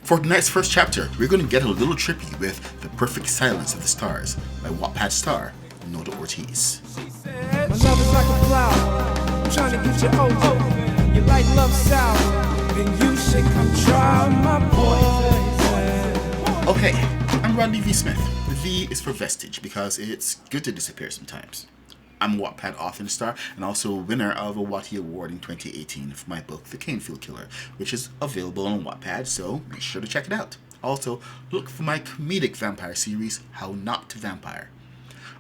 For tonight's first chapter, we're going to get a little trippy with The Perfect Silence of the Stars by Wattpad star Noda Ortiz. My love is like a flower, I'm trying to get you over. You like love sour, then you should come try my poison. Okay, I'm Rodney V. Smith. The V is for Vestige because it's good to disappear sometimes. I'm a Wattpad author and star and also winner of a Wattie Award in 2018 for my book The Canefield Killer, which is available on Wattpad, so make sure to check it out. Also, look for my comedic vampire series, How Not to Vampire.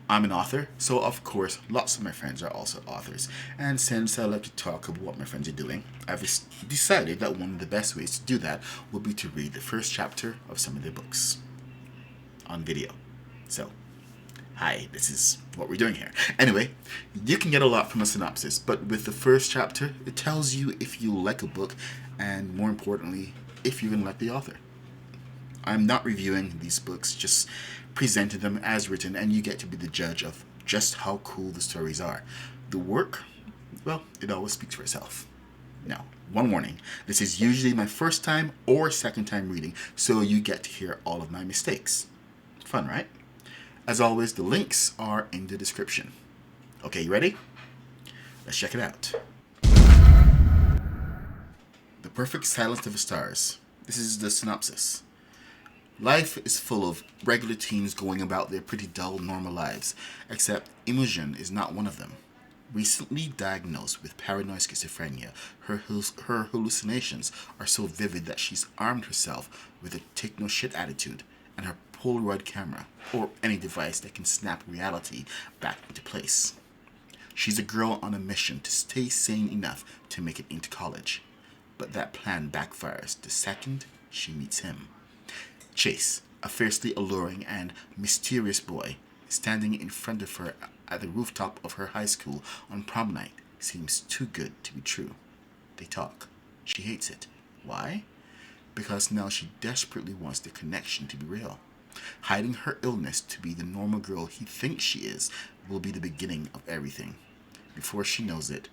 I'm an author, so of course lots of my friends are also authors, and since I like to talk about what my friends are doing, I've decided that one of the best ways to do that will be to read the first chapter of some of their books on video. So, hi, this is what we're doing here. Anyway, you can get a lot from a synopsis, but with the first chapter, it tells you if you like a book, and more importantly, if you even like the author. I'm not reviewing these books, just presenting them as written, and you get to be the judge of just how cool the stories are. The work, well, it always speaks for itself. Now, one warning, this is usually my first time or second time reading, so you get to hear all of my mistakes. Fun, right? As always, the links are in the description. Okay, you ready? Let's check it out. The Perfect Silence of the Stars. This is the synopsis. Life is full of regular teens going about their pretty dull, normal lives, except Imogen is not one of them. Recently diagnosed with paranoid schizophrenia, her hallucinations are so vivid that she's armed herself with a take-no-shit attitude and her Polaroid camera, or any device that can snap reality back into place. She's a girl on a mission to stay sane enough to make it into college, but that plan backfires the second she meets him. Chase, a fiercely alluring and mysterious boy, standing in front of her at the rooftop of her high school on prom night, seems too good to be true. They talk. She hates it. Why? Because now she desperately wants the connection to be real. Hiding her illness to be the normal girl he thinks she is will be the beginning of everything. Before she knows it,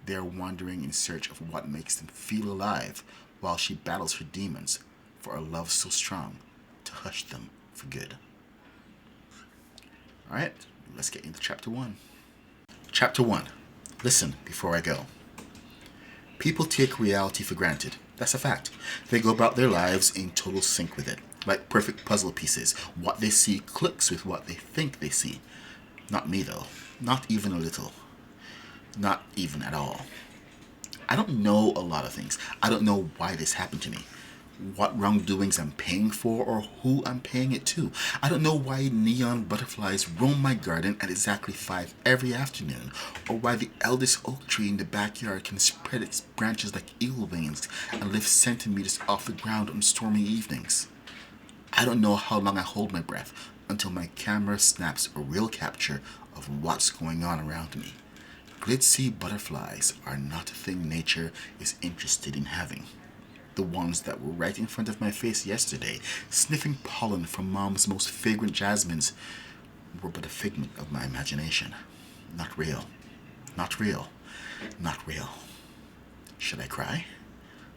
they are wandering in search of what makes them feel alive while she battles her demons for a love so strong to hush them for good. Alright, let's get into chapter 1. Chapter 1. Listen before I go. People take reality for granted. That's a fact. They go about their lives in total sync with it. Like perfect puzzle pieces. What they see clicks with what they think they see. Not me though. Not even a little. Not even at all. I don't know a lot of things. I don't know why this happened to me. What wrongdoings I'm paying for or who I'm paying it to. I don't know why neon butterflies roam my garden at exactly 5 every afternoon, or why the eldest oak tree in the backyard can spread its branches like eagle wings and lift centimeters off the ground on stormy evenings. I don't know how long I hold my breath until my camera snaps a real capture of what's going on around me. Glitzy butterflies are not a thing nature is interested in having. The ones that were right in front of my face yesterday, sniffing pollen from Mom's most fragrant jasmines, were but a figment of my imagination. Not real. Not real. Not real. Should I cry?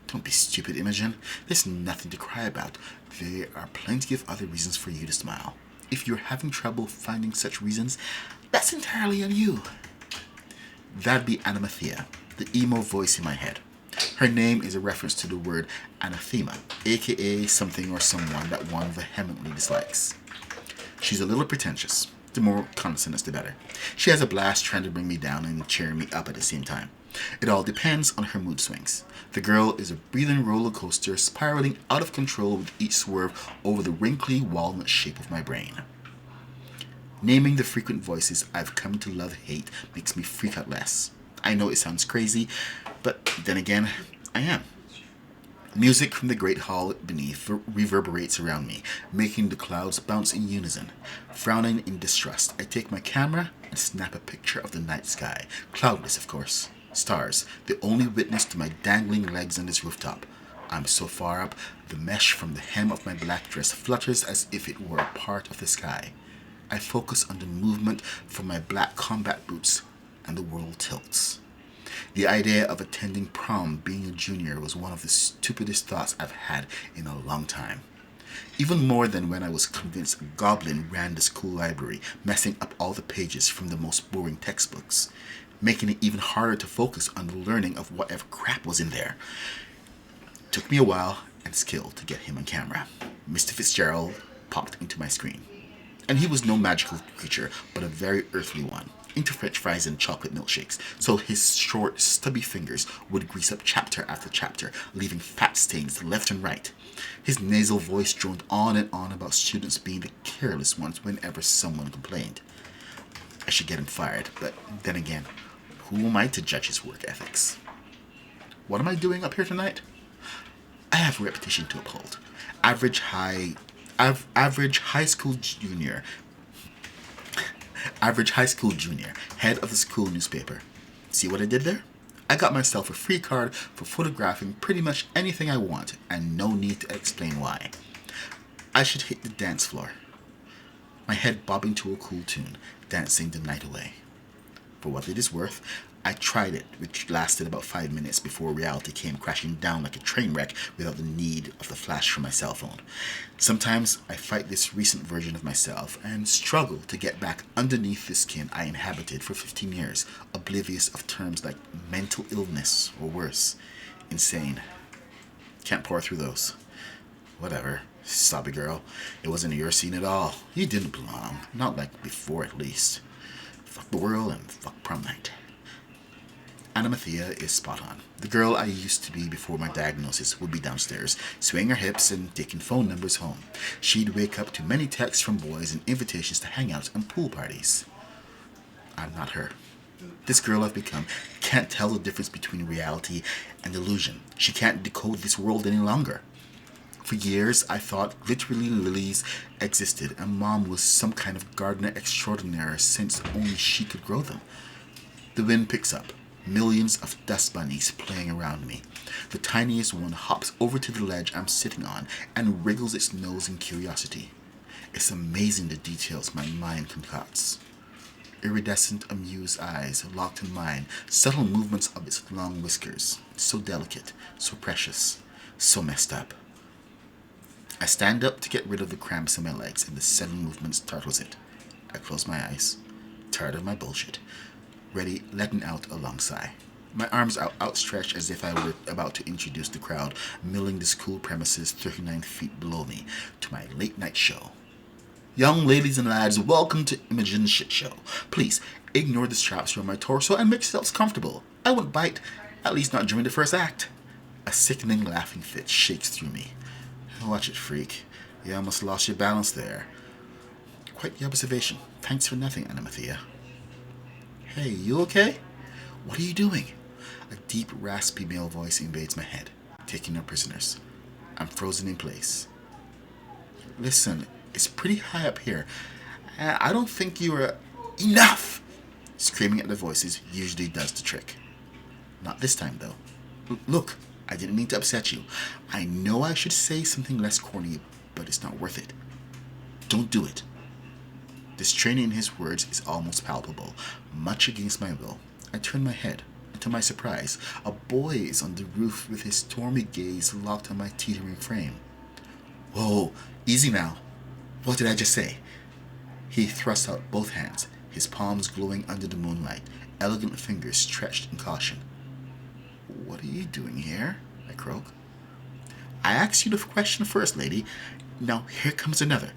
Don't be stupid, Imogen. There's nothing to cry about. There are plenty of other reasons for you to smile. If you're having trouble finding such reasons, that's entirely on you. That'd be Anathema, the emo voice in my head. Her name is a reference to the word anathema, aka something or someone that one vehemently dislikes. She's a little pretentious. The more consonants, the better. She has a blast trying to bring me down and cheer me up at the same time. It all depends on her mood swings. The girl is a breathing roller coaster spiraling out of control with each swerve over the wrinkly walnut shape of my brain. Naming the frequent voices I've come to love-hate makes me freak out less. I know it sounds crazy, but then again, I am. Music from the great hall beneath reverberates around me, making the clouds bounce in unison. Frowning in distrust, I take my camera and snap a picture of the night sky. Cloudless, of course. Stars, the only witness to my dangling legs on this rooftop. I'm so far up, the mesh from the hem of my black dress flutters as if it were a part of the sky. I focus on the movement from my black combat boots, and the world tilts. The idea of attending prom being a junior was one of the stupidest thoughts I've had in a long time. Even more than when I was convinced a goblin ran the school library, messing up all the pages from the most boring textbooks, making it even harder to focus on the learning of whatever crap was in there. It took me a while and skill to get him on camera. Mr. Fitzgerald popped into my screen. And he was no magical creature, but a very earthly one, into French fries and chocolate milkshakes, so his short, stubby fingers would grease up chapter after chapter, leaving fat stains left and right. His nasal voice droned on and on about students being the careless ones whenever someone complained. I should get him fired, but then again, who am I to judge his work ethics? What am I doing up here tonight? I have a reputation to uphold. Average high school junior, head of the school newspaper. See what I did there? I got myself a free card for photographing pretty much anything I want, and no need to explain why. I should hit the dance floor, my head bobbing to a cool tune, dancing the night away. For what it is worth, I tried it, which lasted about 5 minutes before reality came crashing down like a train wreck without the need of the flash from my cell phone. Sometimes I fight this recent version of myself and struggle to get back underneath the skin I inhabited for 15 years, oblivious of terms like mental illness or worse, insane. Can't pour through those. Whatever, sobby girl. It wasn't your scene at all. You didn't belong. Not like before, at least. Fuck the world and fuck prom night. Anathea is spot on. The girl I used to be before my diagnosis would be downstairs, swaying her hips and taking phone numbers home. She'd wake up to many texts from boys and invitations to hangouts and pool parties. I'm not her. This girl I've become can't tell the difference between reality and illusion. She can't decode this world any longer. For years, I thought literally lilies existed and Mom was some kind of gardener extraordinaire since only she could grow them. The wind picks up. Millions of dust bunnies playing around me. The tiniest one hops over to the ledge I'm sitting on and wriggles its nose in curiosity. It's amazing the details my mind concocts. Iridescent, amused eyes locked in mine, subtle movements of its long whiskers. So delicate, so precious, so messed up. I stand up to get rid of the cramps in my legs and the sudden movement startles it. I close my eyes, tired of my bullshit. Ready, letting out a long sigh. My arms are outstretched as if I were about to introduce the crowd milling the school premises 39 feet below me to my late night show. Young ladies and lads, welcome to Imogen's shit show. Please, ignore the straps around my torso and make yourselves comfortable. I won't bite, at least not during the first act. A sickening laughing fit shakes through me. Watch it, freak. You almost lost your balance there. Quite the observation. Thanks for nothing, Anathea. Hey, you okay? What are you doing? A deep, raspy male voice invades my head, taking no prisoners. I'm frozen in place. Listen, it's pretty high up here. I don't think you were... Enough! Screaming at the voices usually does the trick. Not this time, though. Look, I didn't mean to upset you. I know I should say something less corny, but it's not worth it. Don't do it. The strain in his words is almost palpable, much against my will. I turn my head, and to my surprise, a boy is on the roof with his stormy gaze locked on my teetering frame. Whoa, easy now. What did I just say? He thrusts out both hands, his palms glowing under the moonlight, elegant fingers stretched in caution. What are you doing here? I croak. I asked you the question first, lady. Now here comes another.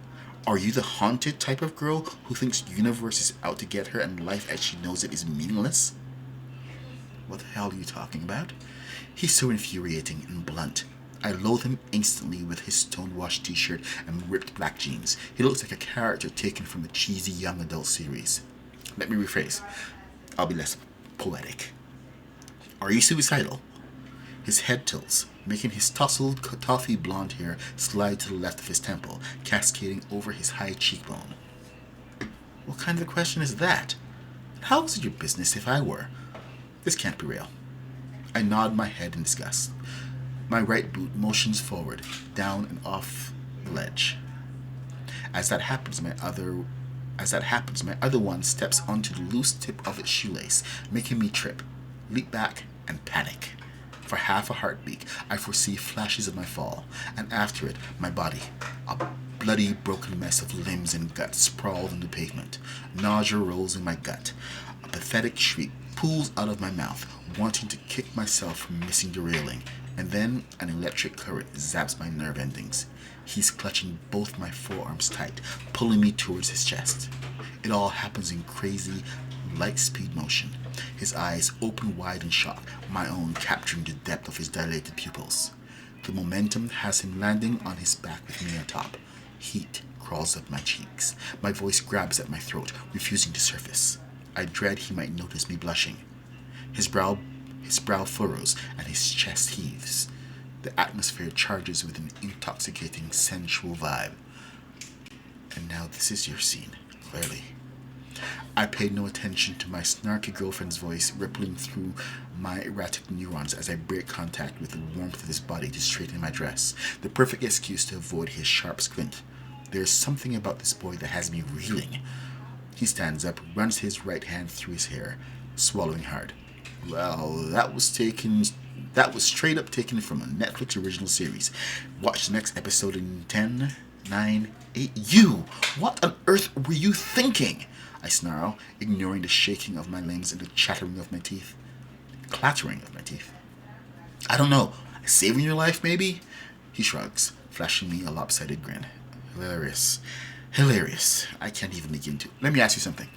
Are you the haunted type of girl who thinks the universe is out to get her and life as she knows it is meaningless? What the hell are you talking about? He's so infuriating and blunt. I loathe him instantly with his stonewashed t-shirt and ripped black jeans. He looks like a character taken from a cheesy young adult series. Let me rephrase. I'll be less poetic. Are you suicidal? His head tilts, making his tousled toffee blonde hair slide to the left of his temple, cascading over his high cheekbone. What kind of a question is that? How is it your business if I were? This can't be real. I nod my head in disgust. My right boot motions forward, down and off the ledge. As that happens, my other one steps onto the loose tip of its shoelace, making me trip. leap back, and panic. For half a heartbeat, I foresee flashes of my fall, and after it, my body, a bloody, broken mess of limbs and guts sprawled on the pavement. Nausea rolls in my gut. A pathetic shriek pulls out of my mouth, wanting to kick myself from missing the railing, and then an electric current zaps my nerve endings. He's clutching both my forearms tight, pulling me towards his chest. It all happens in crazy, light-speed motion. His eyes open wide in shock, my own capturing the depth of his dilated pupils. The momentum has him landing on his back with me on top. Heat crawls up my cheeks. My voice grabs at my throat, refusing to surface. I dread he might notice me blushing. His brow furrows and his chest heaves. The atmosphere charges with an intoxicating, sensual vibe. And now this is your scene, clearly. I paid no attention to my snarky girlfriend's voice rippling through my erratic neurons as I break contact with the warmth of his body to straighten my dress, the perfect excuse to avoid his sharp squint. There's something about this boy that has me reeling. He stands up, runs his right hand through his hair, swallowing hard. Well, that was straight up taken from a Netflix original series. Watch the next episode in 10, 9, 8. You! What on earth were you thinking? I snarl, ignoring the shaking of my limbs and the clattering of my teeth. I don't know. Saving your life, maybe? He shrugs, flashing me a lopsided grin. Hilarious. I can't even begin to. Let me ask you something.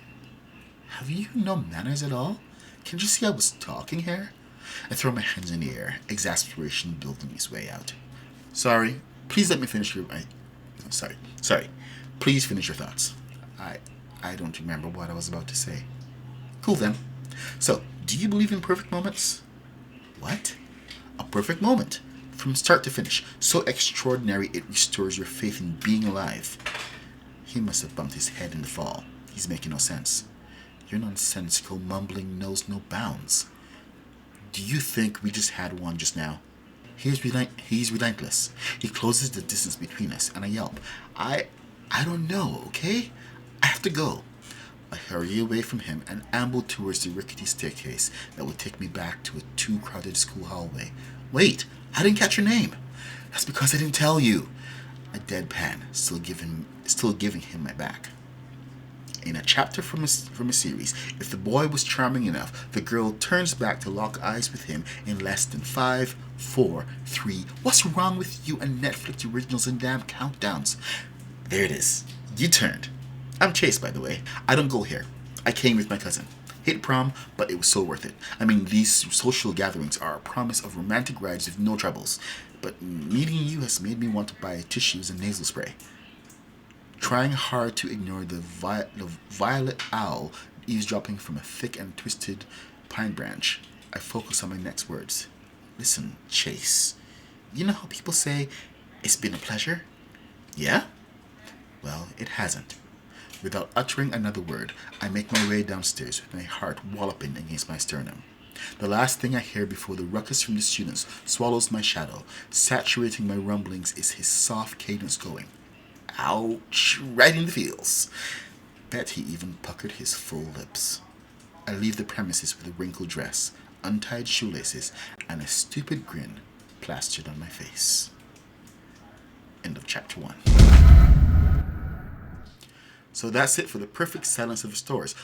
Have you no manners at all? Can't you see I was talking here? I throw my hands in the air, exasperation building its way out. Sorry. Please let me finish Sorry. Please finish your thoughts. I don't remember what I was about to say. Cool then. So, do you believe in perfect moments? What? A perfect moment. From start to finish. So extraordinary it restores your faith in being alive. He must have bumped his head in the fall. He's making no sense. Your nonsensical mumbling knows no bounds. Do you think we just had one just now? He's relentless. He closes the distance between us, and I yelp. I don't know, okay? I have to go. I hurry away from him and amble towards the rickety staircase that will take me back to a too-crowded school hallway. Wait, I didn't catch your name. That's because I didn't tell you. I deadpan, still giving him my back. In a chapter from a series, if the boy was charming enough, the girl turns back to lock eyes with him in less than 5, 4, 3. What's wrong with you and Netflix originals and damn countdowns? There it is. You turned. I'm Chase, by the way. I don't go here. I came with my cousin. Hate prom, but it was so worth it. I mean, these social gatherings are a promise of romantic rides with no troubles. But meeting you has made me want to buy tissues and nasal spray. Trying hard to ignore the violet owl eavesdropping from a thick and twisted pine branch, I focus on my next words. Listen, Chase. You know how people say, it's been a pleasure? Yeah? Well, it hasn't. Without uttering another word, I make my way downstairs with my heart walloping against my sternum. The last thing I hear before the ruckus from the students swallows my shadow, saturating my rumblings, is his soft cadence going. Ouch, right in the feels. Bet he even puckered his full lips. I leave the premises with a wrinkled dress, untied shoelaces, and a stupid grin plastered on my face. End of chapter 1. So that's it for The Perfect Silence of the Stars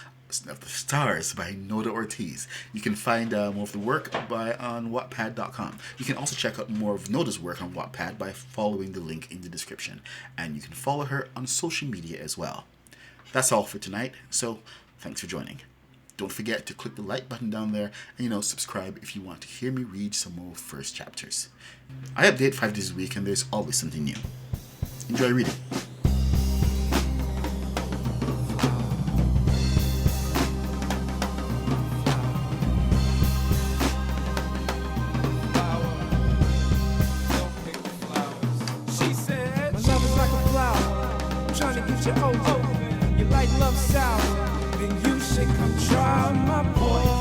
by Noda Ortiz. You can find more of the work on Wattpad.com. You can also check out more of Noda's work on Wattpad by following the link in the description. And you can follow her on social media as well. That's all for tonight, so thanks for joining. Don't forget to click the like button down there and, subscribe if you want to hear me read some more first chapters. I update 5 days a week and there's always something new. Enjoy reading. You like love sour, then you should come try my boy.